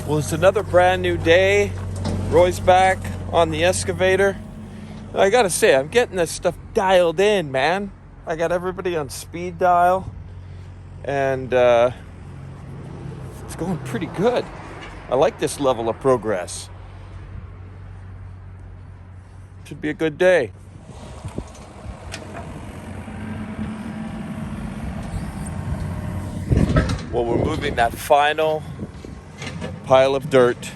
Well, it's another brand new day. Roy's back on the excavator. I gotta say, I'm getting this stuff dialed in, man. I got everybody on speed dial, and it's going pretty good. I like this level of progress. Should be a good day. Well, we're moving that final pile of dirt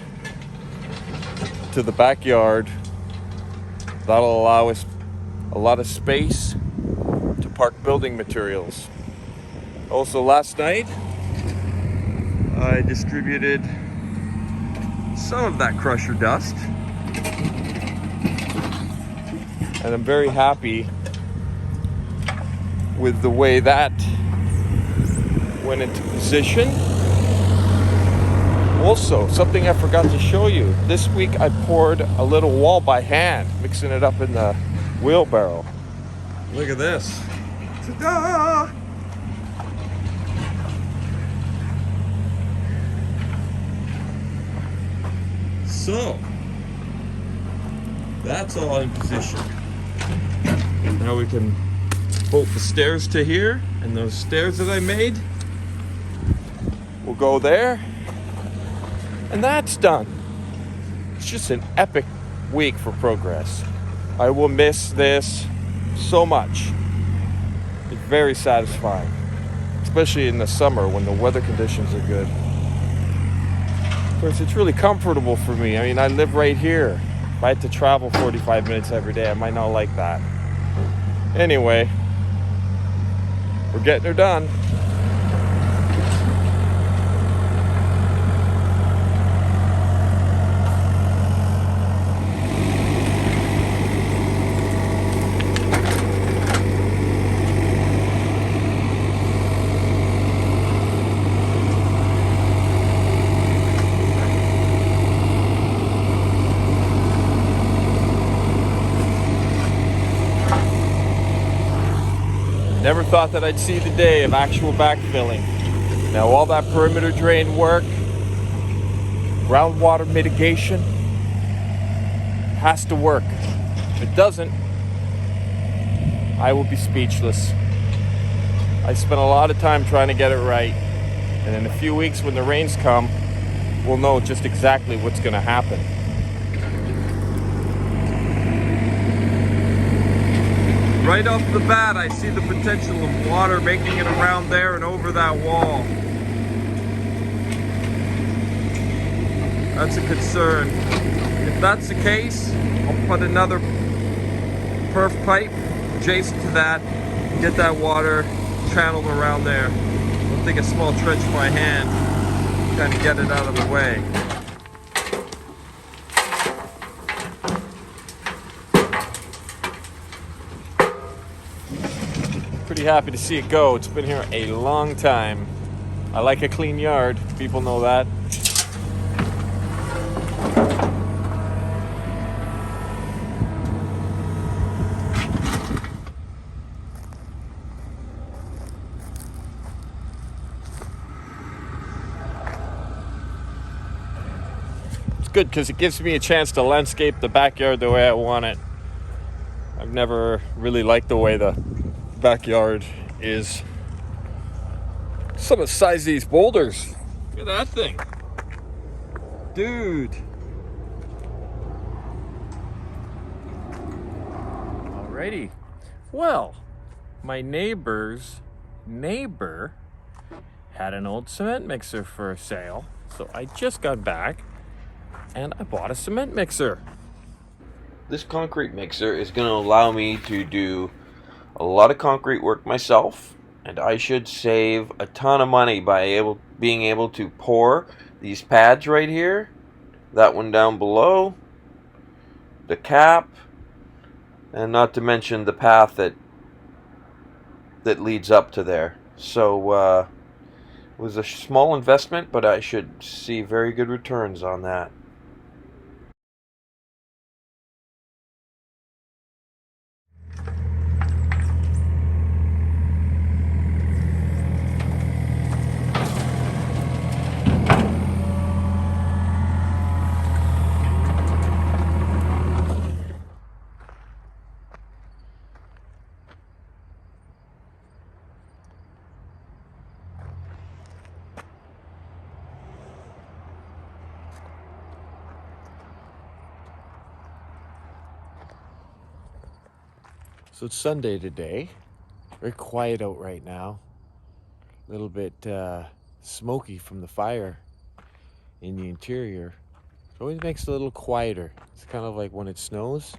to the backyard. That'll allow us a lot of space to park building materials. Also, last night I distributed some of that crusher dust, and I'm very happy with the way that went into position. Also, something I forgot to show you. This week I poured a little wall by hand, mixing it up in the wheelbarrow. Look at this. Ta-da! So, that's all in position. Now we can bolt the stairs to here, and those stairs that I made will go there. And that's done. It's just an epic week for progress. I will miss this so much. It's very satisfying, especially in the summer when the weather conditions are good. Of course, it's really comfortable for me. I mean, I live right here. If I had to travel 45 minutes every day, I might not like that. Anyway, we're getting her done. Never thought that I'd see the day of actual backfilling. Now all that perimeter drain work, groundwater mitigation, has to work. If it doesn't, I will be speechless. I spent a lot of time trying to get it right. And in a few weeks when the rains come, we'll know just exactly what's going to happen. Right off the bat, I see the potential of water making it around there and over that wall. That's a concern. If that's the case, I'll put another perf pipe adjacent to that, get that water channeled around there. I'll take a small trench by hand, kind of get it out of the way. Pretty happy to see it go. It's been here a long time. I like a clean yard. People know that. It's good because it gives me a chance to landscape the backyard the way I want it. I've never really liked the way the backyard is. Some of the size of these boulders. Look at that thing. Dude. Alrighty. Well, my neighbor's neighbor had an old cement mixer for sale. So I just got back and I bought a cement mixer. This concrete mixer is going to allow me to do a lot of concrete work myself, and I should save a ton of money by being able to pour these pads right here, that one down below, the cap, and not to mention the path that leads up to there. So it was a small investment, but I should see very good returns on that. So it's Sunday today. Very quiet out right now. A little bit smoky from the fire in the interior. It always makes it a little quieter. It's kind of like when it snows.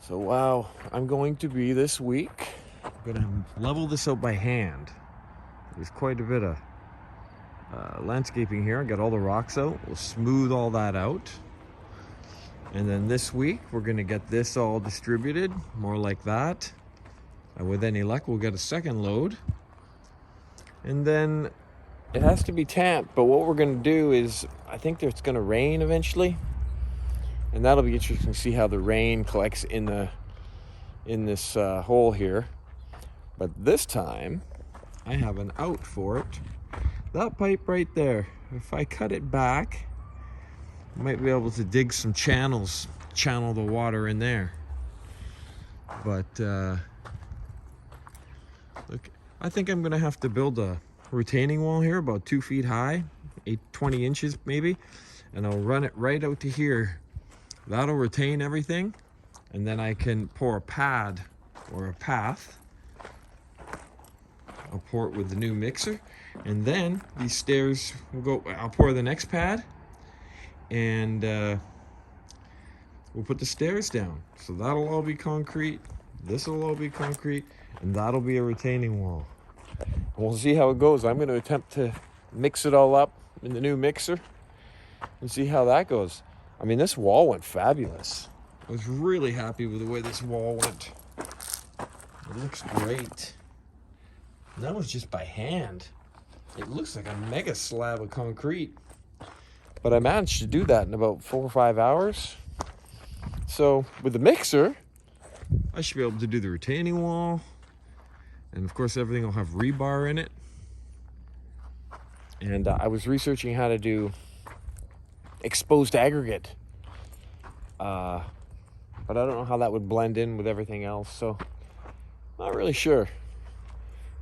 So wow, I'm going to be this week. I'm going to level this out by hand. There's quite a bit of landscaping here. I got all the rocks out. We'll smooth all that out. And then this week, we're going to get this all distributed, more like that. And with any luck, we'll get a second load. And then it has to be tamped, but what we're going to do is, I think it's going to rain eventually. And that'll be interesting to see how the rain collects in this hole here. But this time, I have an out for it. That pipe right there, if I cut it back, I might be able to dig some channels, channel the water in there. But look, I think I'm gonna have to build a retaining wall here about 2 feet high, 20 inches maybe, and I'll run it right out to here. That'll retain everything, and then I can pour a pad or a path. I'll pour it with the new mixer, and then these stairs will go. I'll pour the next pad, and we'll put the stairs down. So that'll all be concrete. This will all be concrete, and that'll be a retaining wall. We'll see how it goes. I'm going to attempt to mix it all up in the new mixer and see how that goes. I mean, this wall went fabulous. I was really happy with the way this wall went. It looks great. That was just by hand. It looks like a mega slab of concrete. But I managed to do that in about 4 or 5 hours. So with the mixer, I should be able to do the retaining wall. And of course, everything will have rebar in it. And I was researching how to do exposed aggregate. But I don't know how that would blend in with everything else. So not really sure.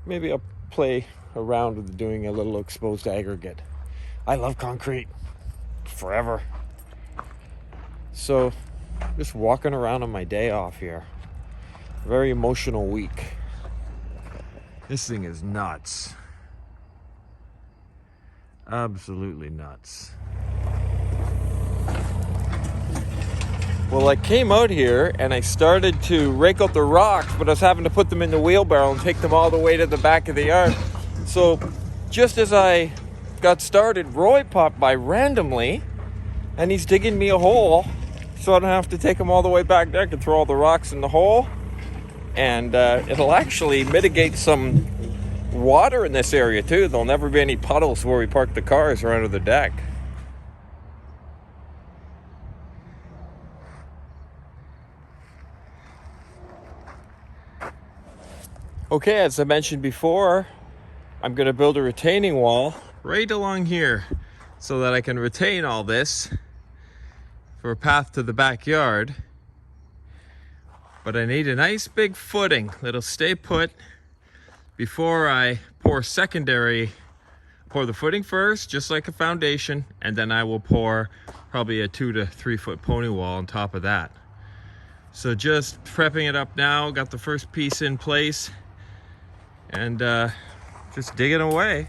Maybe I'll play around with doing a little exposed aggregate. I love concrete. Forever. So, just walking around on my day off here. Very emotional week. This thing is nuts. Absolutely nuts. Well, I came out here and I started to rake out the rocks, but I was having to put them in the wheelbarrow and take them all the way to the back of the yard. So, just as I got started, Roy popped by randomly, and he's digging me a hole so I don't have to take them all the way back there. I can throw all the rocks in the hole, and it'll actually mitigate some water in this area too. There'll never be any puddles where we park the cars or under the deck. Okay, as I mentioned before, I'm going to build a retaining wall right along here so that I can retain all this for a path to the backyard. But I need a nice big footing that'll stay put before I pour pour the footing first, just like a foundation, and then I will pour probably a 2 to 3 foot pony wall on top of that. So just prepping it up now, got the first piece in place, and just digging away.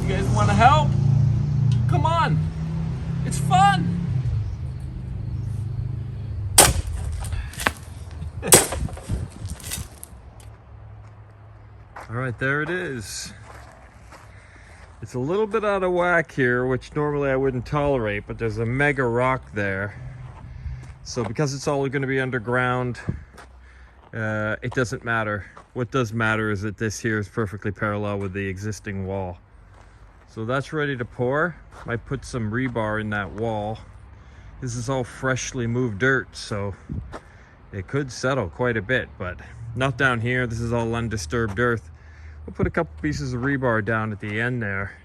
You guys want to help? Come on, it's fun. All right, there it is. It's a little bit out of whack here, which normally I wouldn't tolerate, but there's a mega rock there. So because it's all going to be underground, it doesn't matter. What does matter is that this here is perfectly parallel with the existing wall. So that's ready to pour. Might put some rebar in that wall. This is all freshly moved dirt, so it could settle quite a bit, but not down here. This is all undisturbed earth. We'll put a couple pieces of rebar down at the end there,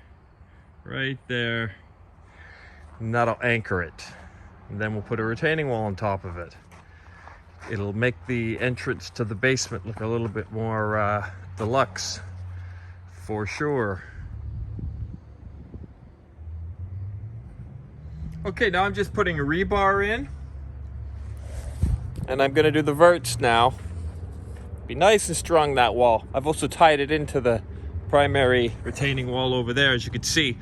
right there, and that'll anchor it. And then we'll put a retaining wall on top of it. It'll make the entrance to the basement look a little bit more deluxe, for sure. Okay, now I'm just putting a rebar in, and I'm gonna do the verts now. Be nice and strong, that wall. I've also tied it into the primary retaining wall over there, as you can see.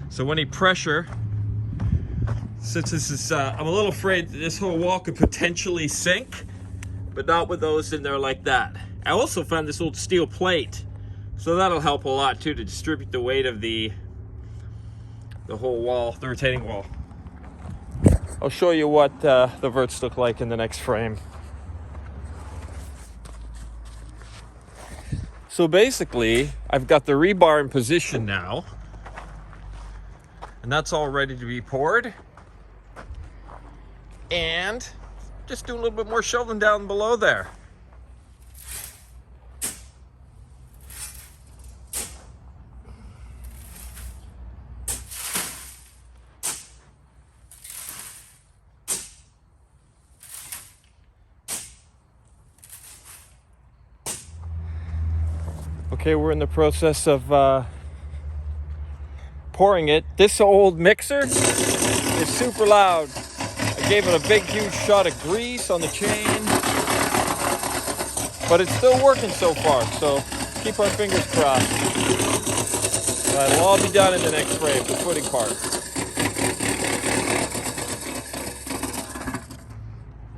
So any pressure, since this is, I'm a little afraid that this whole wall could potentially sink, but not with those in there like that. I also found this old steel plate, so that'll help a lot too, to distribute the weight of the whole wall, the retaining wall. I'll show you what the verts look like in the next frame. So basically, I've got the rebar in position now, and that's all ready to be poured. And just do a little bit more shoveling down below there. Okay, we're in the process of pouring it. This old mixer is super loud. I gave it a big, huge shot of grease on the chain, but it's still working so far, so keep our fingers crossed. That'll all be done in the next frame, the footing part.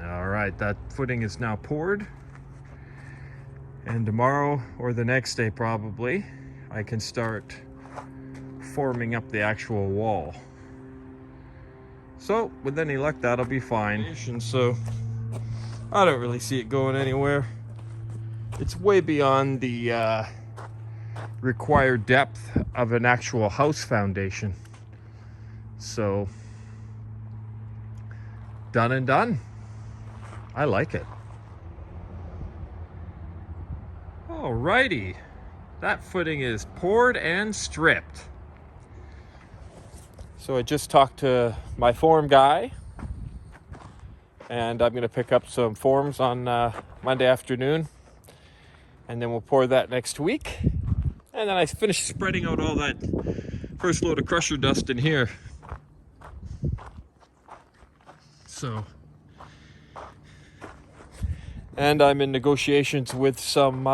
All right, that footing is now poured. And tomorrow, or the next day probably, I can start forming up the actual wall. So, with any luck, that'll be fine. So, I don't really see it going anywhere. It's way beyond the required depth of an actual house foundation. So, done and done. I like it. Alrighty, that footing is poured and stripped. So I just talked to my form guy, and I'm going to pick up some forms on Monday afternoon, and then we'll pour that next week. And then I finished spreading out all that first load of crusher dust in here. So, and I'm in negotiations with some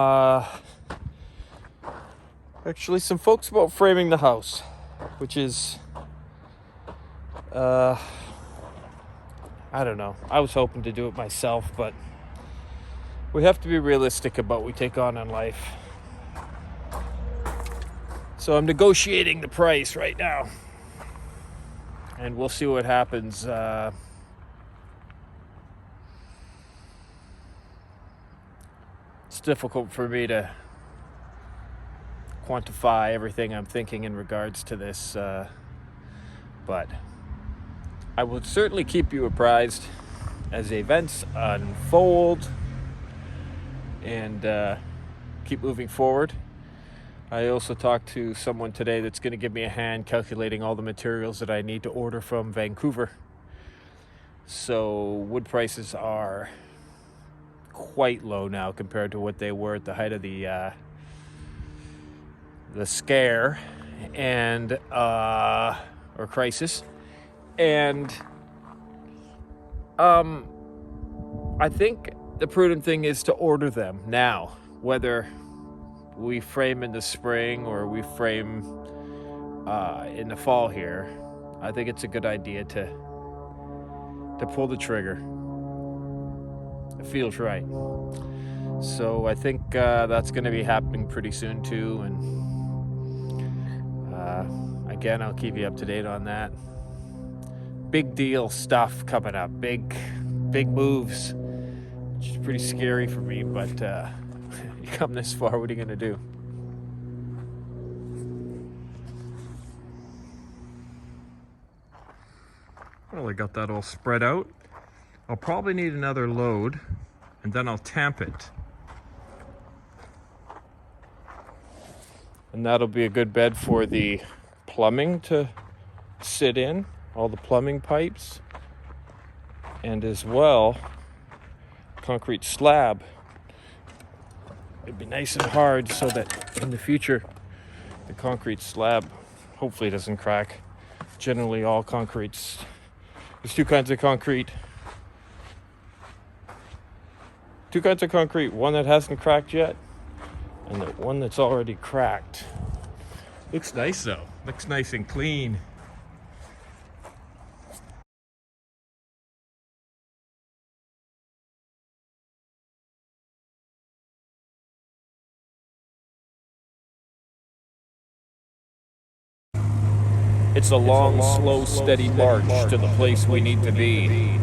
actually some folks about framing the house, which is I don't know. I was hoping to do it myself, but we have to be realistic about what we take on in life. So I'm negotiating the price right now, and we'll see what happens. It's difficult for me to quantify everything I'm thinking in regards to this, but I will certainly keep you apprised as events unfold and keep moving forward. I also talked to someone today that's going to give me a hand calculating all the materials that I need to order from Vancouver. So wood prices are quite low now compared to what they were at the height of the scare and or crisis. And I think the prudent thing is to order them now, whether we frame in the spring or we frame in the fall here. I think it's a good idea to pull the trigger. It feels right. So I think that's going to be happening pretty soon too, and again, I'll keep you up to date on that. Big deal stuff coming up, big moves, which is pretty scary for me, but you come this far, what are you going to do? Well, I got that all spread out. I'll probably need another load, and then I'll tamp it. And that'll be a good bed for the plumbing to sit in, all the plumbing pipes. And as well, concrete slab. It'd be nice and hard so that in the future the concrete slab hopefully doesn't crack. Generally all concretes, there's two kinds of concrete. One that hasn't cracked yet, and the one that's already cracked. Looks nice though. Looks nice and clean. It's a long, slow, steady march to the place we need to be.